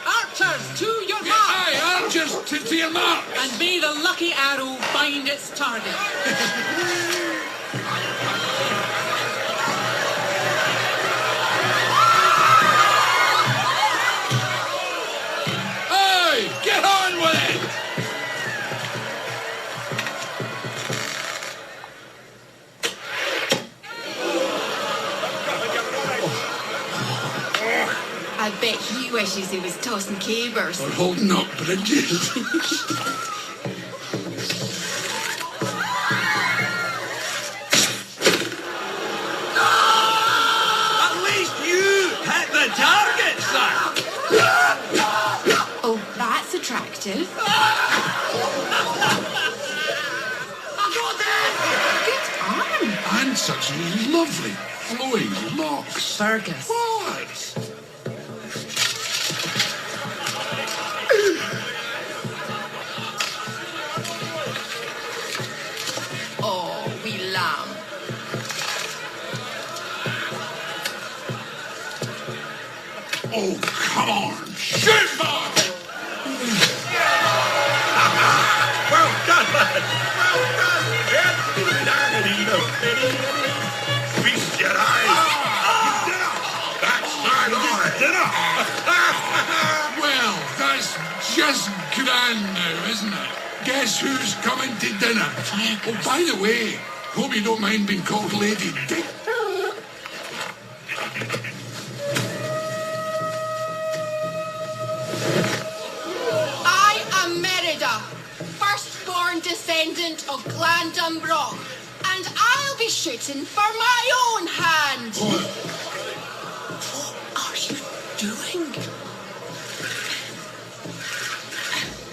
Archers, to your mark! Aye, archers, to your mark! And may the lucky arrow find its target. Aye, get on with it! I bet he wishes he was tossing cabers. Or holding up bridges. At least you hit the target, sir! Oh, that's attractive. Good arm. And such lovely flowing locks. Fergus. What? Oh, wee lamb. Oh, come on! Shoot, boy! Well done, lad! Well done! Feast your eyes! Backside on dinner! Well, that's just grand now, isn't it? Guess who's coming to dinner? Oh, by the way, hope you don't mind being called Lady Dick. I am Merida, firstborn descendant of Clan Dumbrock, and I'll be shooting for my own hand. What are you doing?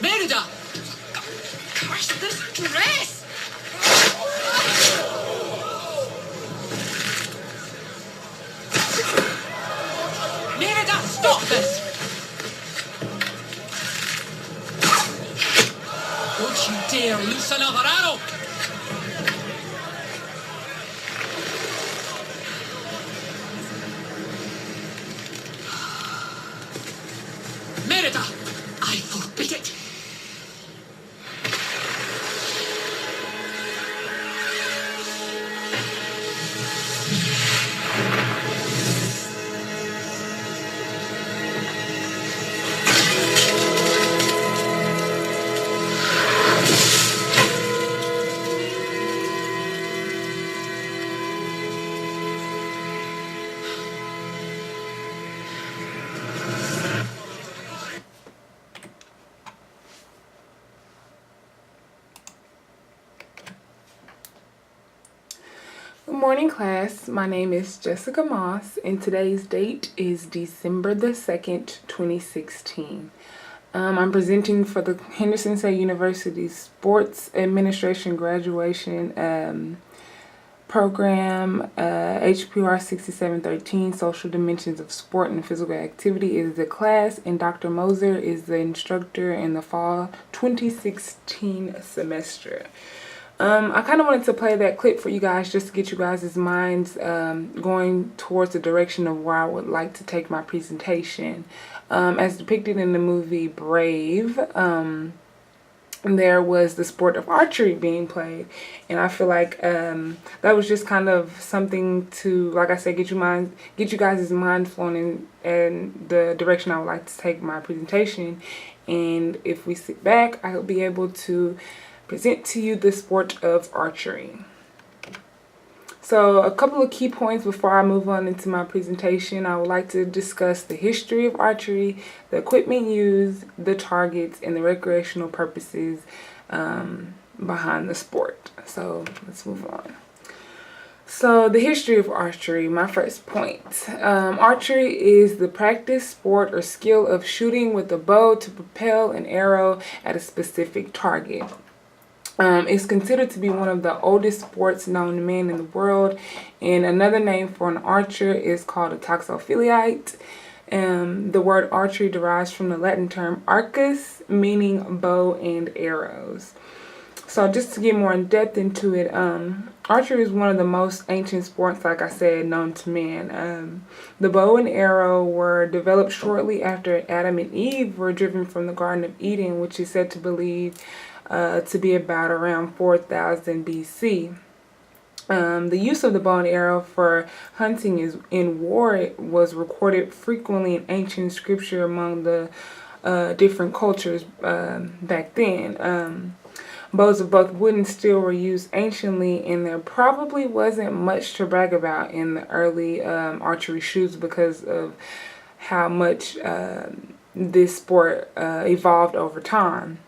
Merida! Curse this dress! Merida, stop this! Don't you dare loose another arrow! Merida, I forbid it! Good morning, class. My name is Jessica Moss, and today's date is December the 2nd, 2016. I'm presenting for the Henderson State University Sports Administration graduation program. HPR 6713, Social Dimensions of Sport and Physical Activity is the class, and Dr. Moser is the instructor in the fall 2016 semester. I kind of wanted to play that clip for you guys just to get you guys' minds going towards the direction of where I would like to take my presentation. As depicted in the movie Brave, there was the sport of archery being played, and I feel like that was just kind of something to, like I said, get you guys' mind flowing in the direction I would like to take my presentation. And if we sit back, I'll be able to present to you the sport of archery. So a couple of key points before I move on into my presentation. I would like to discuss the history of archery, the equipment used, the targets, and the recreational purposes behind the sport. So let's move on. So the history of archery, my first point. Archery is the practice, sport, or skill of shooting with a bow to propel an arrow at a specific target. It's considered to be one of the oldest sports known to man in the world, and another name for an archer is called a toxophiliite. The word archery derives from the Latin term arcus, meaning bow and arrows. So just to get more in depth into it, archery is one of the most ancient sports, like I said, known to man. The bow and arrow were developed shortly after Adam and Eve were driven from the Garden of Eden, which is said to believe to be about around 4000 BC. The use of the bow and arrow for hunting in war was recorded frequently in ancient scripture among the different cultures back then. Bows of both wood and steel were used anciently, and there probably wasn't much to brag about in the early archery shoots because of how much this sport evolved over time.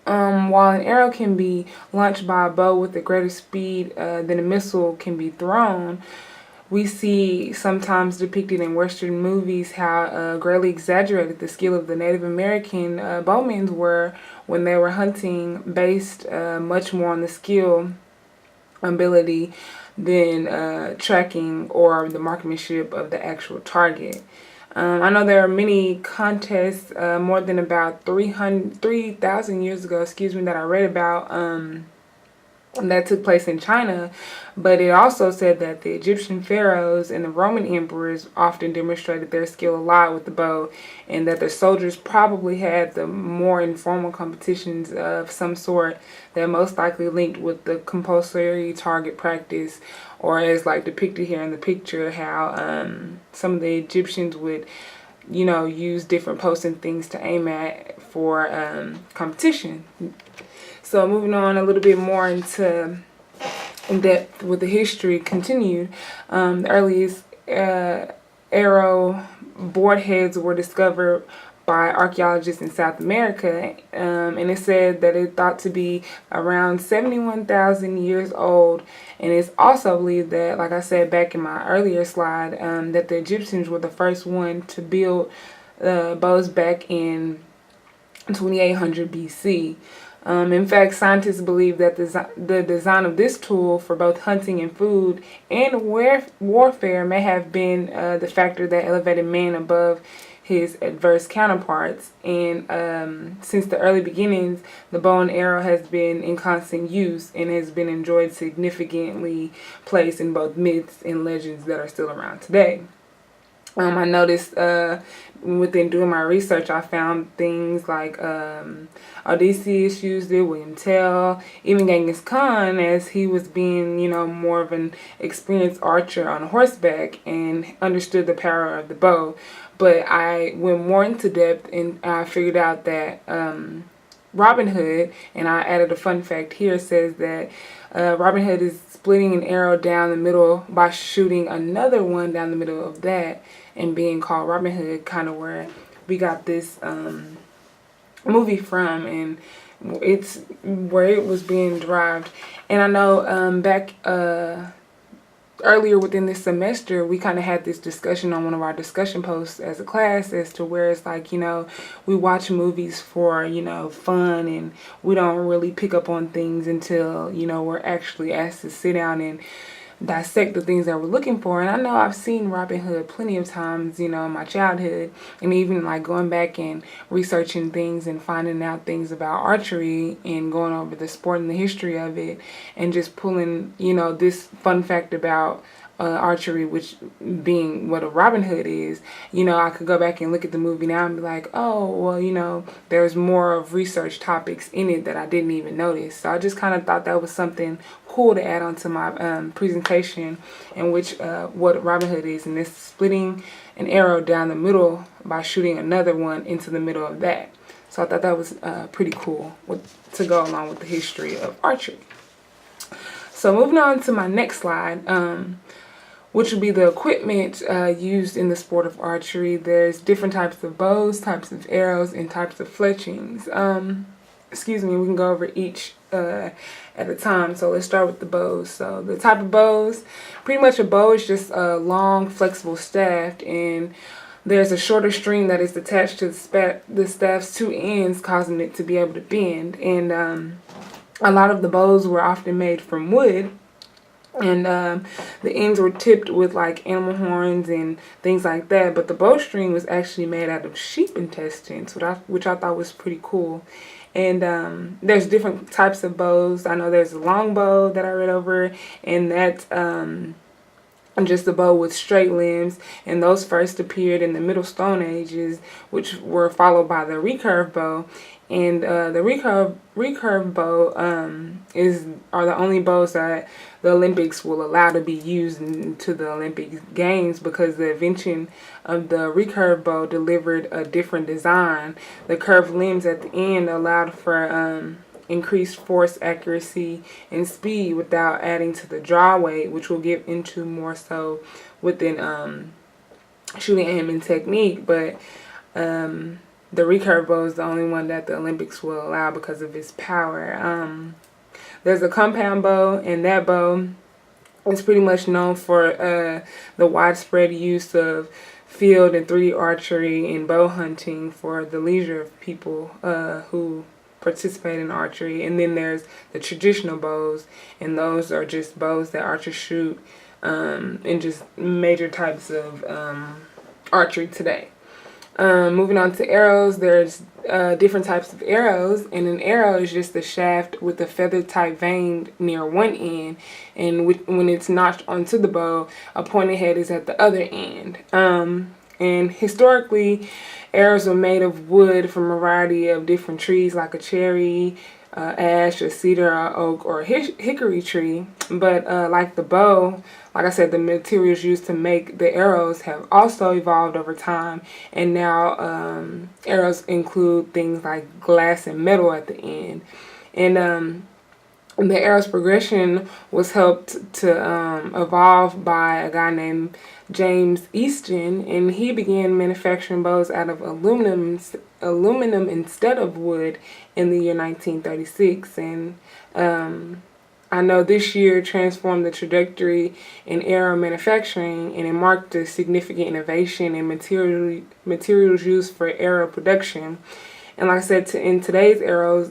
While an arrow can be launched by a bow with a greater speed than a missile can be thrown, we see sometimes depicted in Western movies how greatly exaggerated the skill of the Native American bowmen were when they were hunting, based much more on the skill ability than tracking or the marksmanship of the actual target. I know there are many contests, more than about 3,000 years ago, that I read about, that took place in China, but it also said that the Egyptian pharaohs and the Roman emperors often demonstrated their skill a lot with the bow, and that the soldiers probably had the more informal competitions of some sort that most likely linked with the compulsory target practice, or as like depicted here in the picture, how some of the Egyptians would, you know, use different posts and things to aim at for competition. So moving on a little bit more into in depth with the history continued, the earliest arrow board heads were discovered by archaeologists in South America, and it said that it thought to be around 71,000 years old. And it's also believed that, like I said back in my earlier slide, that the Egyptians were the first one to build bows back in 2800 BC. In fact, scientists believe that the design of this tool for both hunting and food and warfare may have been the factor that elevated man above his adverse counterparts. And since the early beginnings, the bow and arrow has been in constant use and has been enjoyed significantly placed in both myths and legends that are still around today. I noticed within doing my research, I found things like Odysseus used it, William Tell, even Genghis Khan, as he was being, you know, more of an experienced archer on horseback and understood the power of the bow. But I went more into depth and I figured out that Robin Hood, and I added a fun fact here, says that Robin Hood is splitting an arrow down the middle by shooting another one down the middle of that, and being called Robin Hood, kind of where we got this movie from, and it's where it was being derived. And I know back earlier within this semester, we kind of had this discussion on one of our discussion posts as a class as to where it's like, you know, we watch movies for, you know, fun, and we don't really pick up on things until, you know, we're actually asked to sit down and dissect the things that we're looking for. And I know I've seen Robin Hood plenty of times, you know, in my childhood, and even like going back and researching things and finding out things about archery and going over the sport and the history of it, and just pulling, you know, this fun fact about archery, which being what a Robin Hood is. You know, I could go back and look at the movie now and be like, oh, well, you know, there's more of research topics in it that I didn't even notice. So I just kind of thought that was something cool to add onto my presentation, in which what Robin Hood is, and it's splitting an arrow down the middle by shooting another one into the middle of that. So I thought that was pretty cool to go along with the history of archery. So moving on to my next slide, which would be the equipment used in the sport of archery. There's different types of bows, types of arrows, and types of fletchings. We can go over each at a time. So let's start with the bows. So the type of bows, pretty much a bow is just a long, flexible staff, and there's a shorter string that is attached to the staff's two ends, causing it to be able to bend. And a lot of the bows were often made from wood, and the ends were tipped with like animal horns and things like that. But the bowstring was actually made out of sheep intestines, which I thought was pretty cool. And there's different types of bows. I know there's a long bow that I read over, and that's just a bow with straight limbs, and those first appeared in the Middle Stone Ages, which were followed by the recurve bow. And the recurve bow are the only bows that the Olympics will allow to be used into the Olympic Games, because the invention of the recurve bow delivered a different design. The curved limbs at the end allowed for increased force, accuracy, and speed without adding to the draw weight, which we'll get into more so within shooting, aim, and technique. But the recurve bow is the only one that the Olympics will allow because of its power. There's a compound bow, and that bow is pretty much known for the widespread use of field and 3D archery and bow hunting for the leisure of people who participate in archery. And then there's the traditional bows, and those are just bows that archers shoot in just major types of archery today. Moving on to arrows, there's different types of arrows, and an arrow is just a shaft with a feather type vein near one end, and when it's notched onto the bow, a pointed head is at the other end. And historically, arrows were made of wood from a variety of different trees, like a cherry, ash, a cedar, or oak, or a hickory tree. But like the bow, like I said, the materials used to make the arrows have also evolved over time, and now arrows include things like glass and metal at the end. And the arrow's progression was helped to evolve by a guy named James Easton, and he began manufacturing bows out of aluminum instead of wood in the year 1936. And I know this year transformed the trajectory in arrow manufacturing, and it marked a significant innovation in materials used for arrow production. And like I said, in today's arrows,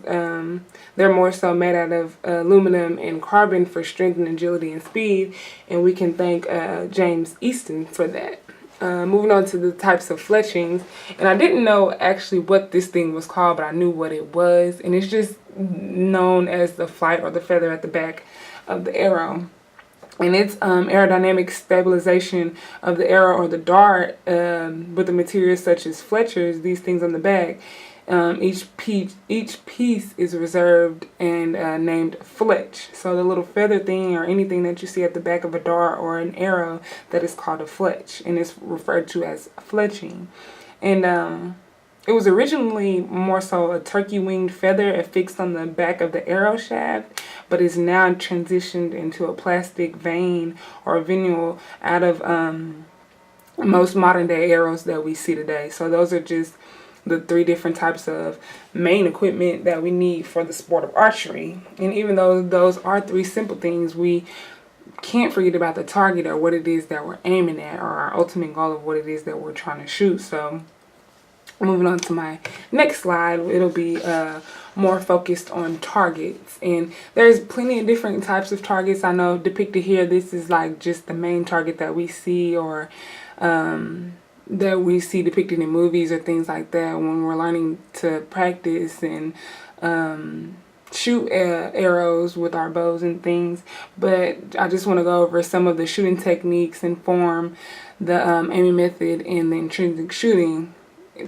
they're more so made out of aluminum and carbon for strength and agility and speed, and we can thank James Easton for that. Moving on to the types of fletchings, and I didn't know actually what this thing was called, but I knew what it was, and it's just known as the flight or the feather at the back of the arrow. And it's aerodynamic stabilization of the arrow or the dart with the materials such as fletchers, these things on the back. Each piece is reserved and named fletch. So the little feather thing or anything that you see at the back of a dart or an arrow, that is called a fletch, and it's referred to as fletching. And it was originally more so a turkey-winged feather affixed on the back of the arrow shaft, but is now transitioned into a plastic vein or venule out of most modern-day arrows that we see today. So those are just the 3 different types of main equipment that we need for the sport of archery. And even though those are 3 simple things, we can't forget about the target or what it is that we're aiming at, or our ultimate goal of what it is that we're trying to shoot. So moving on to my next slide, it'll be more focused on targets. And there's plenty of different types of targets. I know depicted here, this is like just the main target that we see, or that we see depicted in movies or things like that when we're learning to practice and shoot arrows with our bows and things. But I just want to go over some of the shooting techniques and form, the aiming method, and the intrinsic shooting,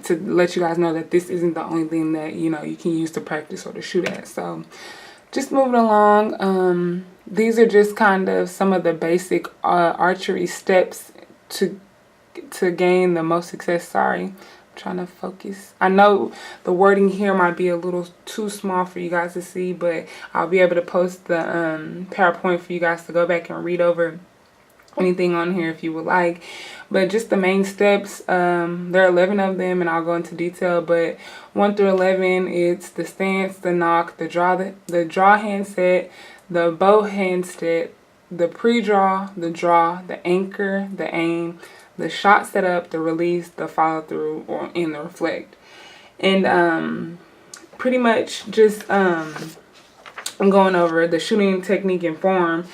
to let you guys know that this isn't the only thing that you can use to practice or to shoot at. So just moving along, these are just kind of some of the basic archery steps to gain the most success. Sorry, I'm trying to focus. I know the wording here might be a little too small for you guys to see, but I'll be able to post the PowerPoint for you guys to go back and read over anything on here if you would like. But just the main steps, there are 11 of them, and I'll go into detail. But 1 through 11, it's the stance, the knock, the draw handset, the bow handset, the pre-draw, the draw, the anchor, the aim, the shot setup, the release, the follow through, and the reflect. And pretty much just I'm going over the shooting technique and form.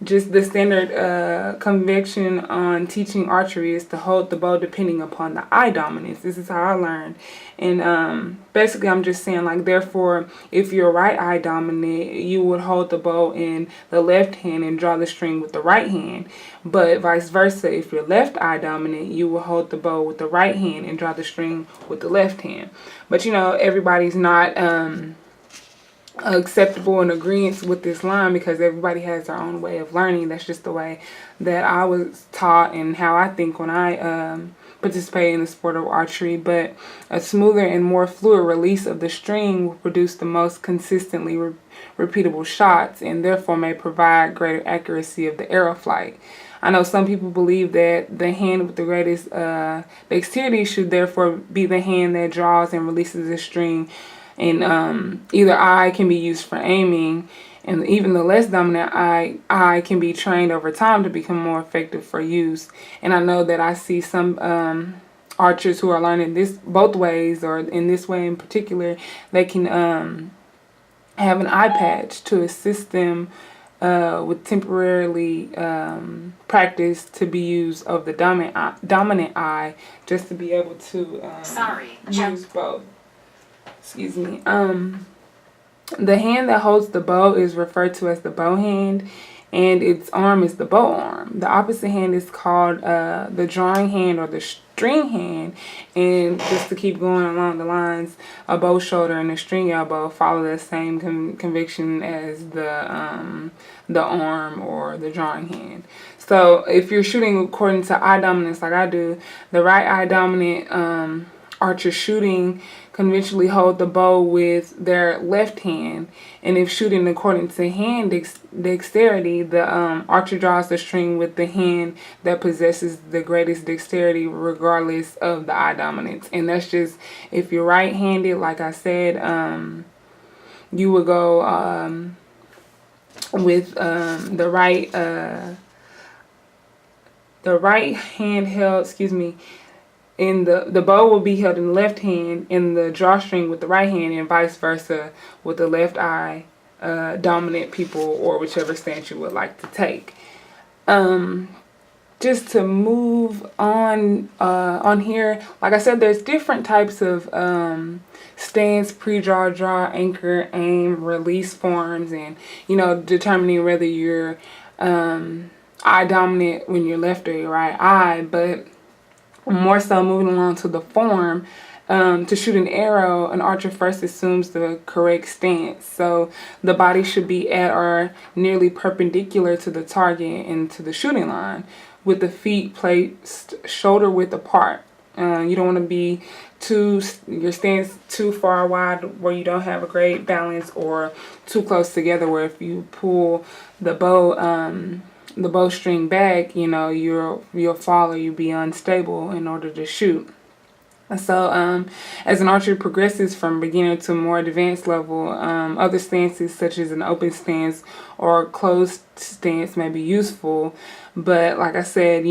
just the standard convention on teaching archery is to hold the bow depending upon the eye dominance. This is how I learned. And basically I'm just saying, like, therefore, if you're right eye dominant, you would hold the bow in the left hand and draw the string with the right hand. But vice versa, if you're left eye dominant, you will hold the bow with the right hand and draw the string with the left hand. But you know, everybody's not acceptable and agreement with this line, because everybody has their own way of learning. That's just the way that I was taught and how I think when I participate in the sport of archery. But a smoother and more fluid release of the string will produce the most consistently repeatable shots, and therefore may provide greater accuracy of the arrow flight. I know some people believe that the hand with the greatest dexterity should therefore be the hand that draws and releases the string, and either eye can be used for aiming, and even the less dominant eye can be trained over time to become more effective for use. And I know that I see some archers who are learning this both ways, or in this way in particular, they can have an eye patch to assist them with temporarily practice to be used of the dominant eye, just to be able to use both. Excuse me. The hand that holds the bow is referred to as the bow hand, and its arm is the bow arm. The opposite hand is called the drawing hand or the string hand. And just to keep going along the lines, a bow shoulder and a string elbow follow the same conviction as the arm or the drawing hand. So if you're shooting according to eye dominance like I do, the right eye dominant archer shooting conventionally hold the bow with their left hand, and if shooting according to hand dexterity, the archer draws the string with the hand that possesses the greatest dexterity regardless of the eye dominance. And that's just if you're right-handed, like I said, you would go with the right hand held, and the bow will be held in the left hand and the drawstring with the right hand, and vice versa with the left eye dominant people, or whichever stance you would like to take. Just to move on here, like I said, there's different types of stance, pre-draw, draw, anchor, aim, release forms, and determining whether you're eye dominant when you're left or your right eye. But more so moving along to the form, to shoot an arrow, an archer first assumes the correct stance. So the body should be at or nearly perpendicular to the target and to the shooting line, with the feet placed shoulder width apart. You don't want to be your stance too far wide where you don't have a great balance, or too close together where if you pull the bowstring back, you'll fall or you'll be unstable in order to shoot. So as an archer progresses from beginner to more advanced level, other stances such as an open stance or closed stance may be useful. But like I said,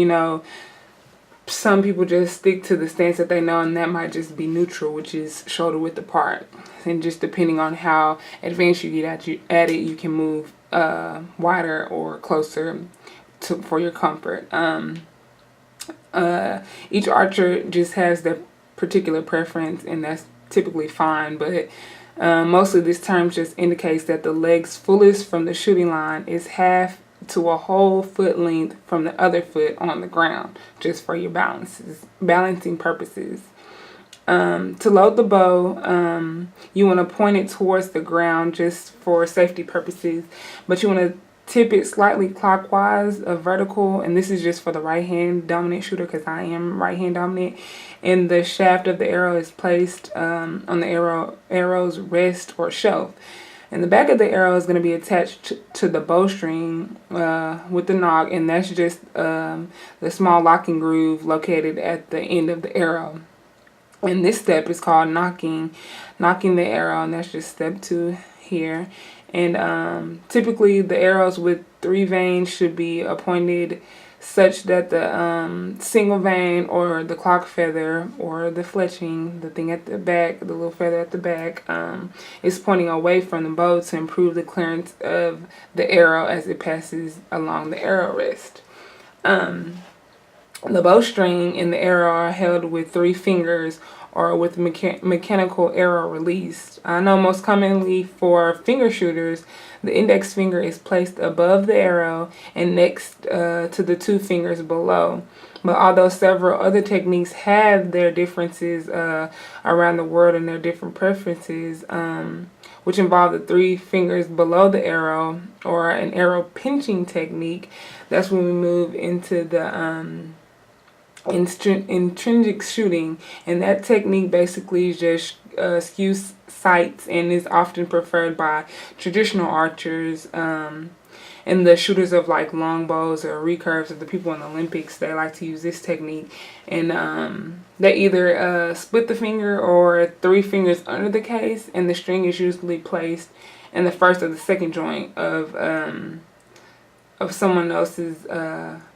some people just stick to the stance that they know, and that might just be neutral, which is shoulder width apart. And just depending on how advanced you get at it, you can move wider or closer for your comfort. Each archer just has their particular preference, and that's typically fine, but mostly this term just indicates that the leg's fullest from the shooting line is half to a whole foot length from the other foot on the ground, just for your balancing purposes. To load the bow, you want to point it towards the ground just for safety purposes, but you want to tip it slightly clockwise, vertical, and this is just for the right hand dominant shooter, because I am right hand dominant. And the shaft of the arrow is placed on the arrow's rest or shelf. And the back of the arrow is going to be attached to the bowstring with the nock, and that's just the small locking groove located at the end of the arrow. And this step is called knocking the arrow, and that's just step 2 here. And typically the arrows with 3 vanes should be pointed such that the single vein or the clock feather or the fletching, the thing at the back, the little feather at the back, is pointing away from the bow to improve the clearance of the arrow as it passes along the arrow rest. The bowstring and the arrow are held with 3 fingers or with mechanical arrow release. I know most commonly for finger shooters, the index finger is placed above the arrow and next to the 2 fingers below. But although several other techniques have their differences around the world and their different preferences, which involve the 3 fingers below the arrow or an arrow pinching technique, that's when we move into the intrinsic shooting, and that technique basically just skews sights and is often preferred by traditional archers and the shooters of like longbows or recurves of the people in the Olympics. They like to use this technique, and they either split the finger or 3 fingers under the case, and the string is usually placed in the first or the second joint of someone else's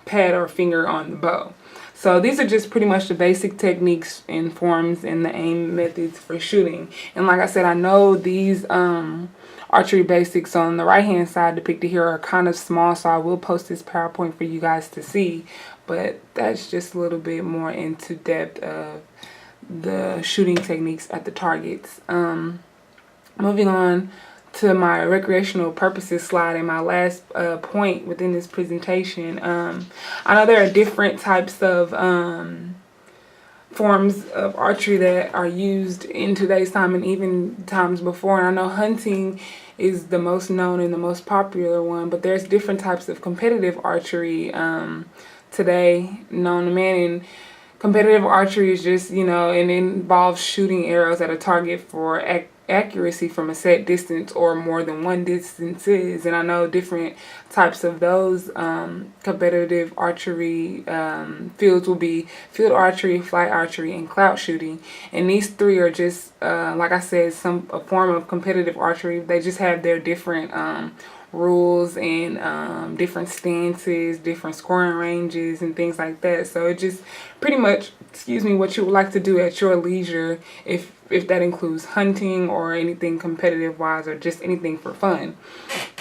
pad or finger on the bow. So these are just pretty much the basic techniques and forms and the aim methods for shooting. And like I said, I know these archery basics on the right hand side depicted here are kind of small, so I will post this PowerPoint for you guys to see. But that's just a little bit more into depth of the shooting techniques at the targets. Moving on to my recreational purposes slide and my last point within this presentation. I know there are different types of forms of archery that are used in today's time and even times before. And I know hunting is the most known and the most popular one, but there's different types of competitive archery today known to man. And competitive archery is just, you know, and it involves shooting arrows at a target for accuracy from a set distance or more than one distances. And I know different types of those competitive archery fields will be field archery, flight archery, and clout shooting. And these 3 are just like I said, a form of competitive archery. They just have their different rules and different stances, different scoring ranges, and things like that. So it just pretty much, what you would like to do at your leisure, if that includes hunting or anything competitive wise or just anything for fun.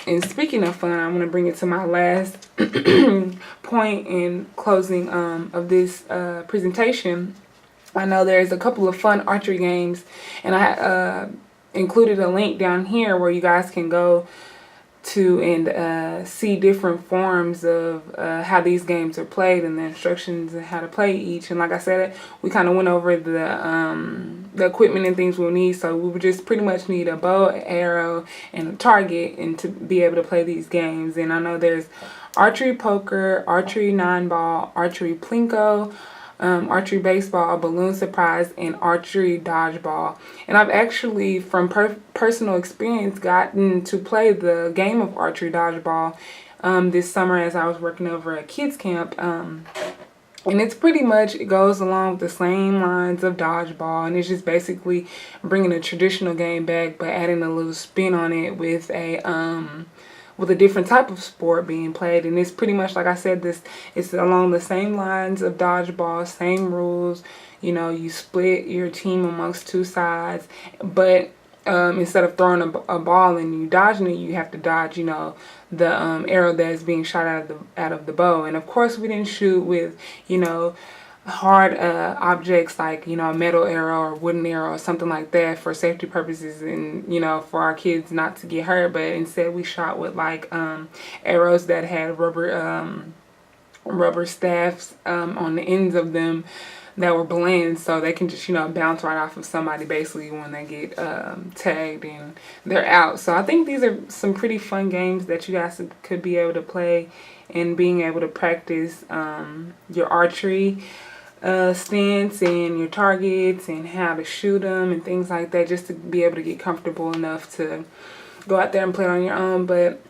And speaking of fun, I'm going to bring it to my last point in closing of this presentation. I know there's a couple of fun archery games, and I included a link down here where you guys can go to and see different forms of how these games are played and the instructions and how to play each. And like I said, we kind of went over the equipment and things we'll need. So we would just pretty much need a bow, an arrow, and a target, and to be able to play these games. And I know there's archery poker, archery 9-ball, archery plinko, archery baseball, balloon surprise, and archery dodgeball. And I've actually, from personal experience, gotten to play the game of archery dodgeball this summer as I was working over at kids camp. And it's pretty much, it goes along with the same lines of dodgeball, and it's just basically bringing a traditional game back but adding a little spin on it with a different type of sport being played. And it's pretty much, like I said, it's along the same lines of dodgeball, same rules. You know, you split your team amongst 2 sides, but instead of throwing a ball and you dodging it, you have to dodge, you know, the arrow that is being shot out of the bow. And of course, we didn't shoot with, you know, hard objects like, you know, a metal arrow or wooden arrow or something like that for safety purposes and, you know, for our kids not to get hurt. But instead we shot with like arrows that had rubber staffs on the ends of them that were bland, so they can just, you know, bounce right off of somebody basically when they get tagged and they're out. So I think these are some pretty fun games that you guys could be able to play, and being able to practice your archery stance and your targets and how to shoot them and things like that, just to be able to get comfortable enough to go out there and play it on your own. But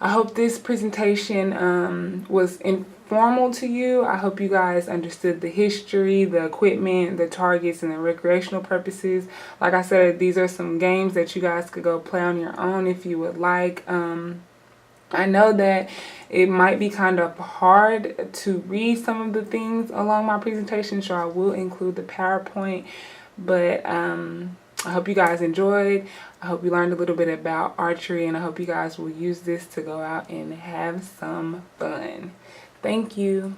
I hope this presentation was informal to you. I hope you guys understood the history, the equipment, the targets, and the recreational purposes. Like I said, these are some games that you guys could go play on your own if you would like. I know that it might be kind of hard to read some of the things along my presentation, so I will include the PowerPoint. But I hope you guys enjoyed. I hope you learned a little bit about archery, and I hope you guys will use this to go out and have some fun. Thank you.